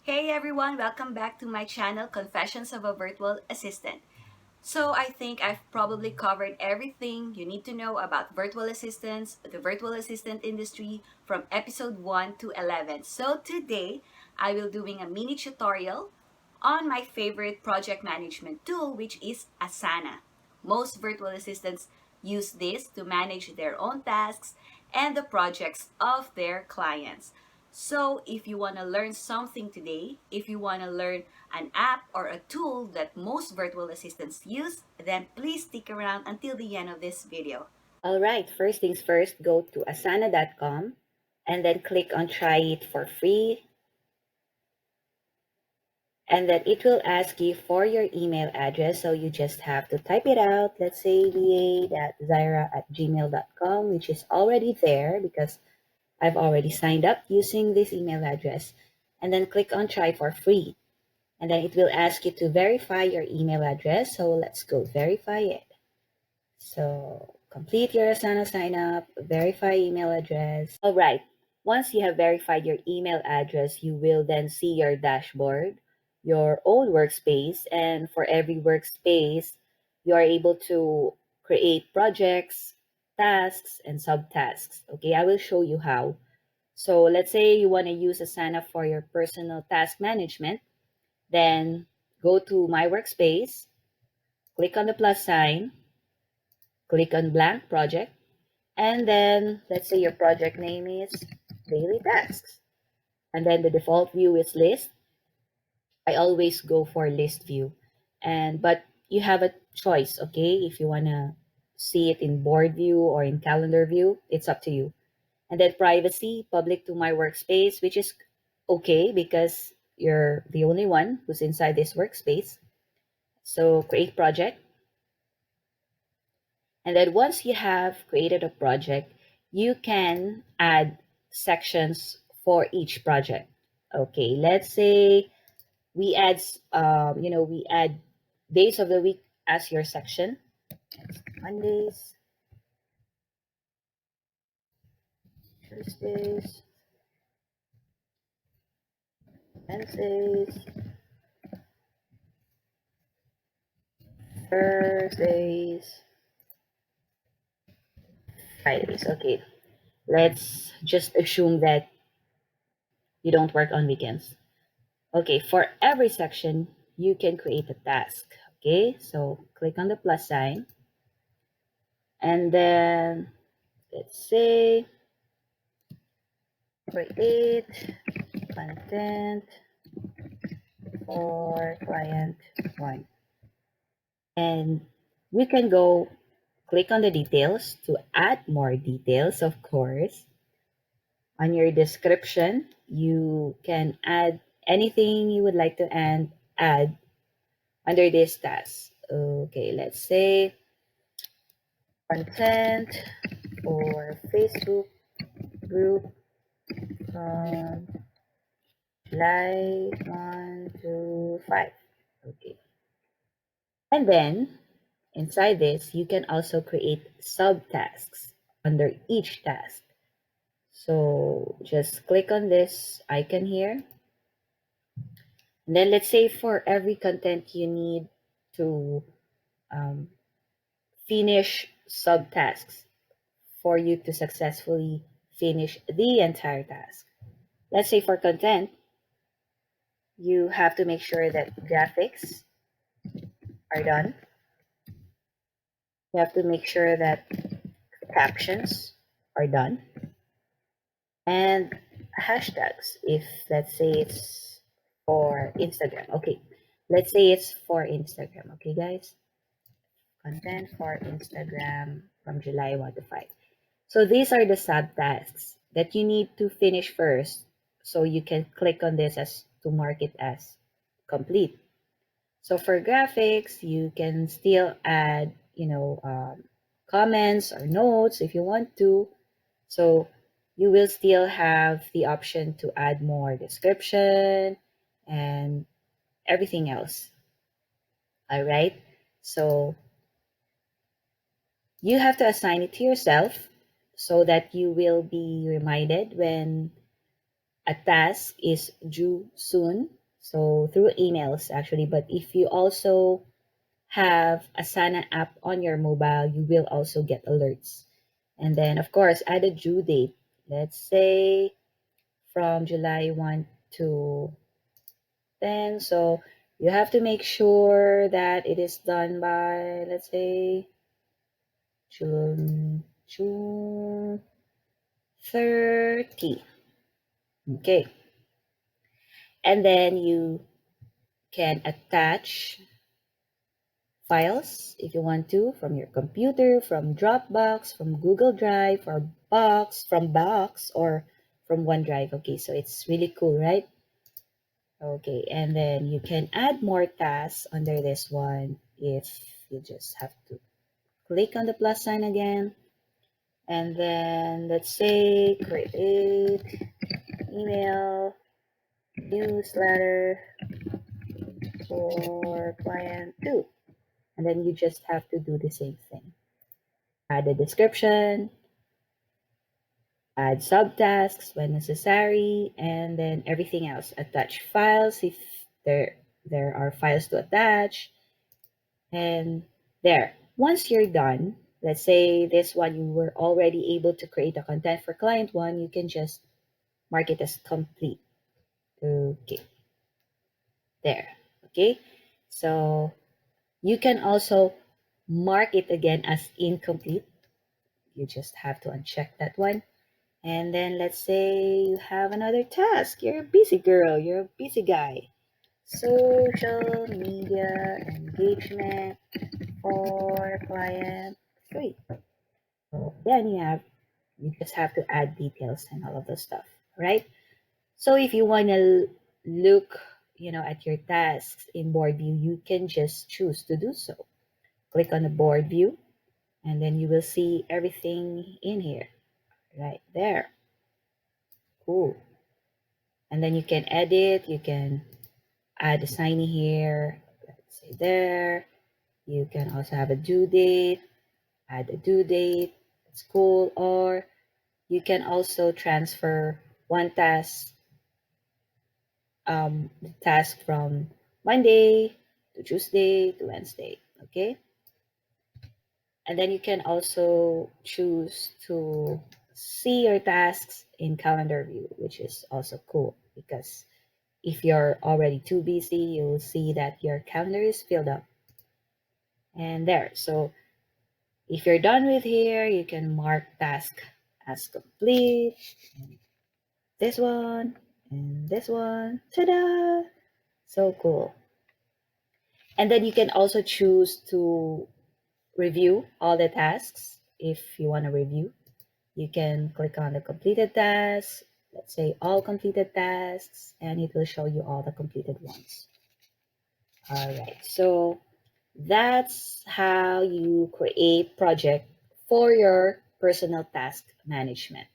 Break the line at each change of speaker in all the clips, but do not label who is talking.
Hey everyone, welcome back to my channel, Confessions of a Virtual Assistant. So I think I've probably covered everything you need to know about virtual assistants, the virtual assistant industry from episode 1 to 11. So today I will doing a mini tutorial on my favorite project management tool, which is Asana. Most virtual assistants use this to manage their own tasks and the projects of their clients. So if you want to learn something today, if you want to learn an app or a tool that most virtual assistants use, then please stick around until the end of this video.
All right, first things first, go to asana.com and then click on try it for free. And then it will ask you for your email address. So you just have to type it out. Let's say va.zaira@gmail.com, which is already there because I've already signed up using this email address. And then click on try for free. And then it will ask you to verify your email address. So let's go verify it. So complete your Asana sign up, verify email address. All right. Once you have verified your email address, you will then see your dashboard, your own workspace, and for every workspace, you are able to create projects, tasks, and subtasks. Okay, I will show you how. So let's say you want to use Asana for your personal task management, then go to My Workspace, click on the plus sign, click on blank project, and then let's say your project name is daily tasks. And then the default view is list. I always go for list view. But you have a choice, okay? If you wanna see it in board view or in calendar view, it's up to you. And then privacy, public to my workspace, which is okay because you're the only one who's inside this workspace. So create project. And then once you have created a project, you can add sections for each project. Okay, let's say we add, we add days of the week as your section. Mondays, Tuesdays, Wednesdays, Thursdays, Fridays. Okay, let's just assume that you don't work on weekends. Okay, for every section, you can create a task. Okay, so click on the plus sign and then let's say create content for client one. And we can go click on the details to add more details, of course. On your description, you can add anything you would like to add under this task. Okay, let's say content for Facebook group from July 1 to 5. Okay. And then inside this, you can also create subtasks under each task. So just click on this icon here. And then let's say for every content you need to um, finish subtasks for you to successfully finish the entire task. Let's say for content, you have to make sure that graphics are done. You have to make sure that captions are done and hashtags if let's say it's for Instagram. Okay, let's say it's for Instagram. Okay, guys, content for Instagram from July 1 to 5. So these are the subtasks that you need to finish first so you can click on this as to mark it as complete. So for graphics, you can still add, comments or notes if you want to. So you will still have the option to add more description and everything else. All right. So you have to assign it to yourself so that you will be reminded when a task is due soon, so through emails actually, but if you also have Asana app on your mobile, you will also get alerts. And then, of course, add a due date. Let's say from July 1 to 10. So you have to make sure that it is done by, let's say, June 30. Okay. And then you can attach files if you want to from your computer, from Dropbox, from Google Drive, or Box, or from OneDrive. Okay, so it's really cool, right? Okay, and then you can add more tasks under this one if you just have to click on the plus sign again. And then let's say create email newsletter for client two. And then you just have to do the same thing. Add a description, add subtasks when necessary, and then everything else. Attach files if there are files to attach. And there. Once you're done, let's say this one you were already able to create a content for client one, you can just mark it as complete. Okay, there. Okay, so you can also mark it again as incomplete. You just have to uncheck that one. And then let's say you have another task. You're a busy girl, you're a busy guy. Social media engagement for client three. So then you just have to add details and all of the stuff, right? So if you want to look, at your tasks in board view, you can just choose to do so. Click on the board view, and then you will see everything in here, right there. Cool. And then you can edit, you can add a sign here, let's say there. You can also have a due date, add a due date, it's cool. Or you can also transfer one the task from Monday to Tuesday to Wednesday, okay? And then you can also choose to see your tasks in calendar view, which is also cool because if you're already too busy, you'll see that your calendar is filled up. And there. So if you're done with here, you can mark task as complete. And this one and this one. Ta-da! So cool. And then you can also choose to review all the tasks. If you want to review, you can click on the completed tasks. Let's say all completed tasks, and it will show you all the completed ones. All right, so that's how you create project for your personal task management.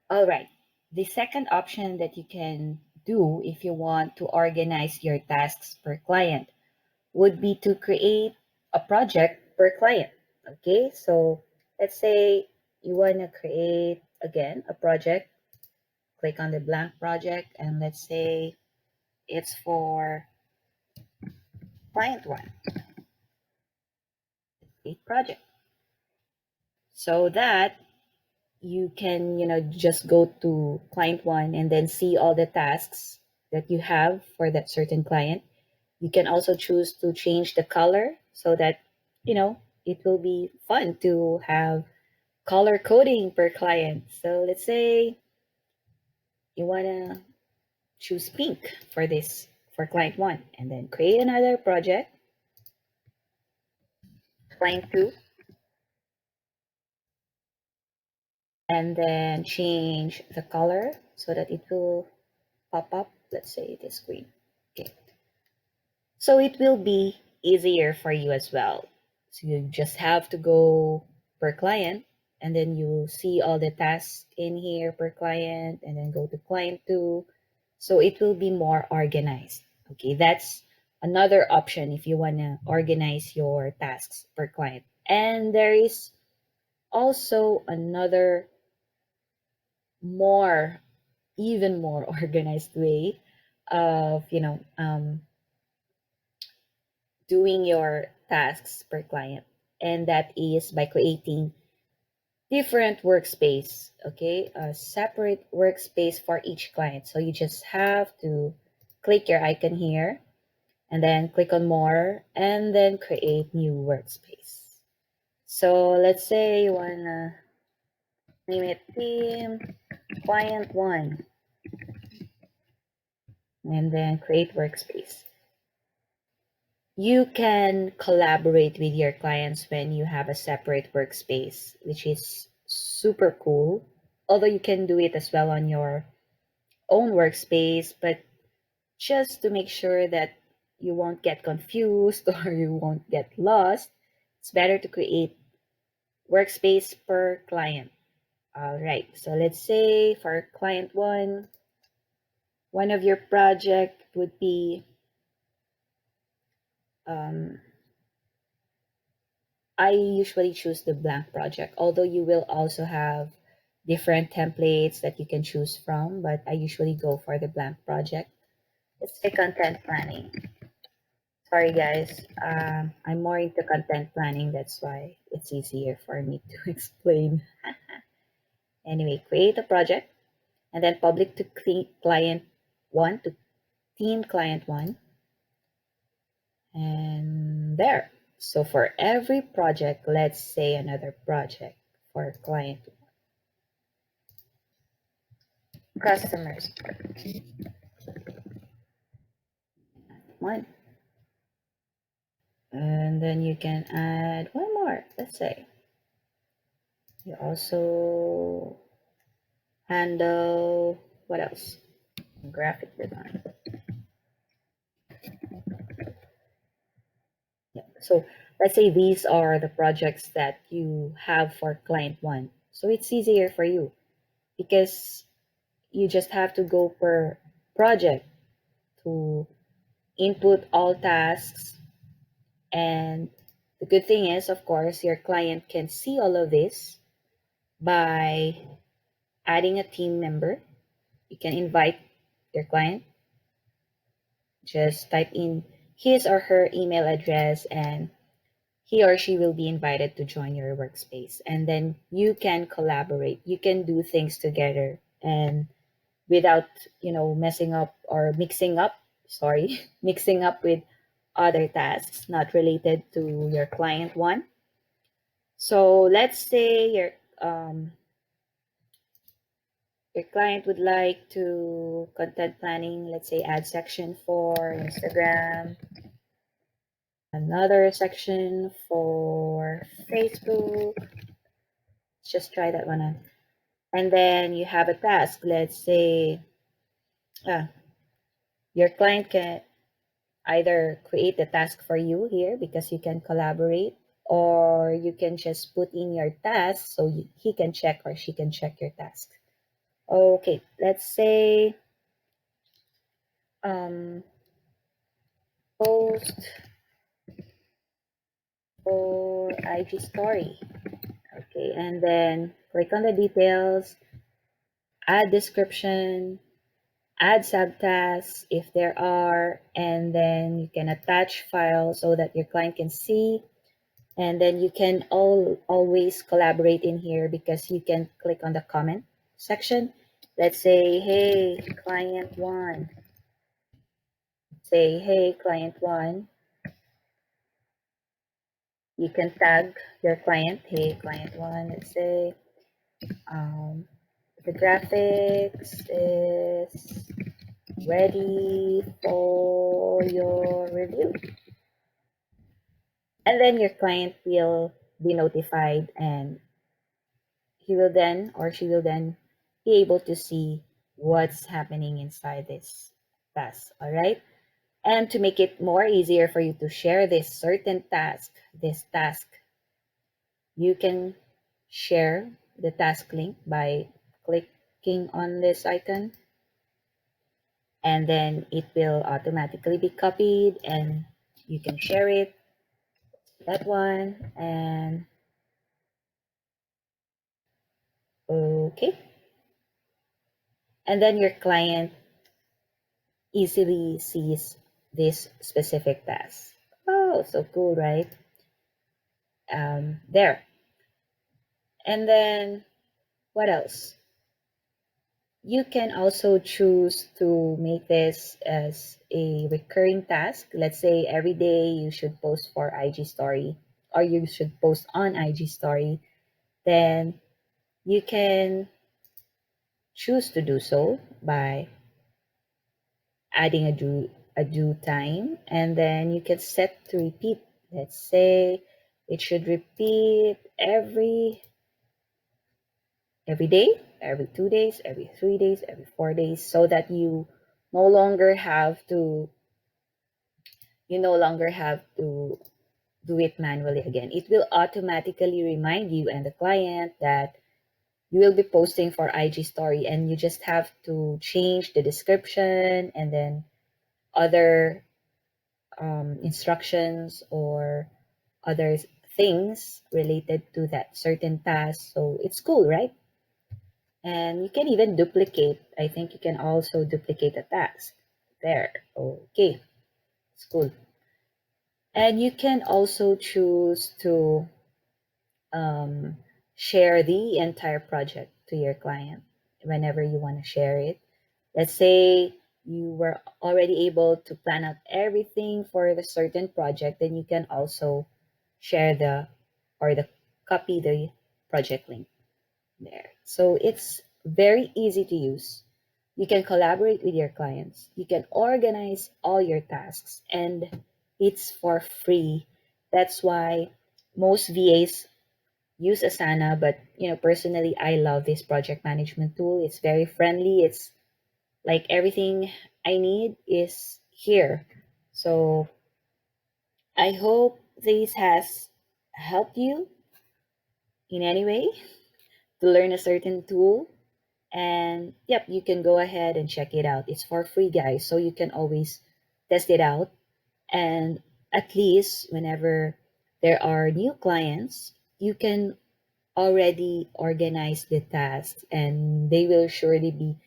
All right, the second option that you can do if you want to organize your tasks per client would be to create a project per client. Okay, so let's say you want to create again a project. Click on the blank project, and let's say it's for client one, a project. So that you can, just go to client one and then see all the tasks that you have for that certain client. You can also choose to change the color so that, it will be fun to have color coding per client. So let's say you want to choose pink for this for client one, and then create another project, client two, and then change the color so that it will pop up, let's say this green. Okay. So it will be easier for you as well. So you just have to go per client, and then you see all the tasks in here per client, and then go to client two. So it will be more organized. Okay, that's another option if you want to organize your tasks per client. And there is also another more, even more organized way of, doing your tasks per client. And that is by creating different workspace, okay? A separate workspace for each client. So you just have to click your icon here and then click on more and then create new workspace. So let's say you wanna name it team client one and then create workspace. You can collaborate with your clients when you have a separate workspace, which is super cool. Although you can do it as well on your own workspace, but just to make sure that you won't get confused or you won't get lost, it's better to create workspace per client. All right, so let's say for client one of your project would be um, I usually choose the blank project, although you will also have different templates that you can choose from, but I usually go for the blank project. Let's say content planning. Sorry guys, I'm more into content planning, that's why it's easier for me to explain. Anyway, create a project and then public to client one to team client one, and there. So for every project, let's say another project for client customers one, and then you can add one more. Let's say you also handle what else? Graphic design. Yeah. So let's say these are the projects that you have for client one. So it's easier for you because you just have to go per project to input all tasks. And the good thing is, of course, your client can see all of this by adding a team member. You can invite your client, just type in his or her email address, and he or she will be invited to join your workspace. And then you can collaborate. You can do things together and without, messing up or mixing up, sorry, mixing up with other tasks not related to your client one. So let's say your client would like to content planning, let's say add section for Instagram, another section for Facebook. Let's just try that one on. And then you have a task. Let's say uh, your client can either create the task for you here because you can collaborate, or you can just put in your task so he can check or she can check your task. Okay, let's say um, post or IG story. Okay, and then click on the details, add description, add subtasks if there are, and then you can attach files so that your client can see. And then you can always collaborate in here because you can click on the comment section. Let's say, hey, client one. Say, hey, client one. You can tag your client, hey, client one. Let's say, um, the graphics is ready for your review. And then your client will be notified and he will then or she will then be able to see what's happening inside this task. All right. And to make it more easier for you to share this task, you can share the task link by clicking on this icon, and then it will automatically be copied and you can share it, that one. And okay, And then your client easily sees this specific task. Oh, so cool, right? There. And then what else? You can also choose to make this as a recurring task. Let's say every day you should post for IG story, or you should post on IG story. Then you can choose to do so by adding a due time, and then you can set to repeat. Let's say it should repeat every day, every 2 days, every 3 days, every 4 days, so that no longer have to you no longer have to do it manually again. It will automatically remind you and the client that you will be posting for IG story, and you just have to change the description and then other instructions or other things related to that certain task. So it's cool, right? And you can even duplicate. I think you can also duplicate a task there. Okay, it's cool. And you can also choose to um, share the entire project to your client whenever you want to share it. Let's say you were already able to plan out everything for the certain project, then you can also share the copy the project link there. So it's very easy to use. You can collaborate with your clients. You can organize all your tasks, and it's for free. That's why most VAs use Asana, but personally I love this project management tool. It's very friendly. It's like everything I need is here. So I hope this has helped you in any way to learn a certain tool. And yep, you can go ahead and check it out. It's for free, guys. So you can always test it out. And at least whenever there are new clients, you can already organize the tasks, and they will surely be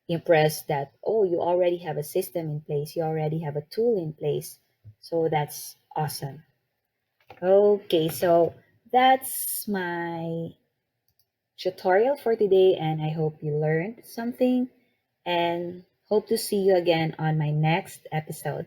impressed that, oh, you already have a system in place, you already have a tool in place. So that's awesome. Okay, so that's my tutorial for today, and I hope you learned something, and hope to see you again on my next episode.